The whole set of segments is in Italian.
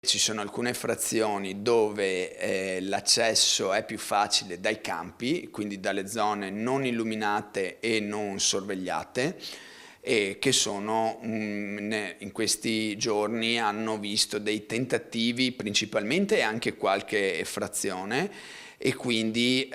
Ci sono alcune frazioni dove l'accesso è più facile dai campi, quindi dalle zone non illuminate e non sorvegliate, e che sono in questi giorni hanno visto dei tentativi principalmente e anche qualche frazione, e quindi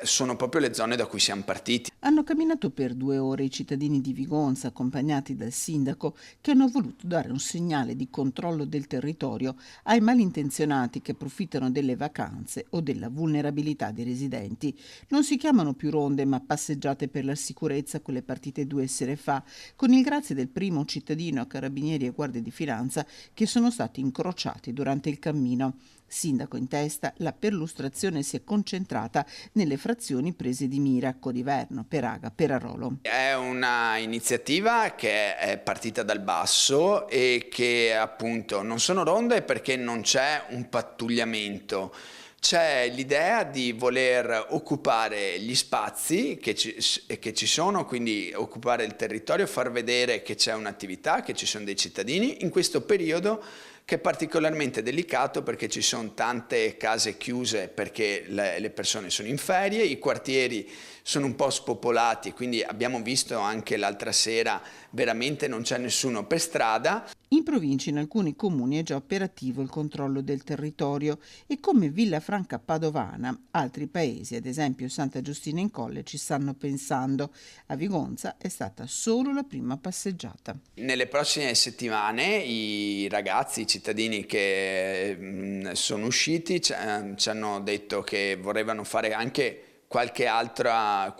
sono proprio le zone da cui siamo partiti. Hanno camminato per 2 ore i cittadini di Vigonza, accompagnati dal sindaco, che hanno voluto dare un segnale di controllo del territorio ai malintenzionati che approfittano delle vacanze o della vulnerabilità dei residenti. Non si chiamano più ronde, ma passeggiate per la sicurezza, quelle partite 2 sere fa, con il grazie del primo cittadino, carabinieri e guardie di finanza che sono stati incrociati durante il cammino. Sindaco in testa, la perlustrazione si è concentrata nelle frazioni prese di mira: Coriverno, Peraga, Perarolo. È una iniziativa che è partita dal basso e che appunto non sono ronde perché non c'è un pattugliamento. C'è l'idea di voler occupare gli spazi che ci sono, quindi occupare il territorio, far vedere che c'è un'attività, che ci sono dei cittadini in questo periodo che è particolarmente delicato perché ci sono tante case chiuse perché le persone sono in ferie, i quartieri sono un po' spopolati, quindi abbiamo visto anche l'altra sera veramente non c'è nessuno per strada. In provincia in alcuni comuni è già operativo il controllo del territorio e come Villafranca Padovana, altri paesi, ad esempio Santa Giustina in Colle, ci stanno pensando. A Vigonza è stata solo la prima passeggiata. Nelle prossime settimane i ragazzi, i cittadini che sono usciti ci hanno detto che vorrebbero fare anche qualche altra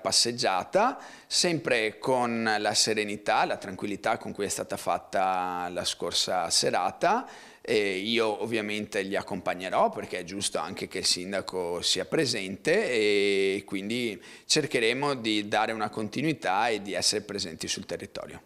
passeggiata, sempre con la serenità, la tranquillità con cui è stata fatta la scorsa serata. E io ovviamente li accompagnerò perché è giusto anche che il sindaco sia presente, e quindi cercheremo di dare una continuità e di essere presenti sul territorio.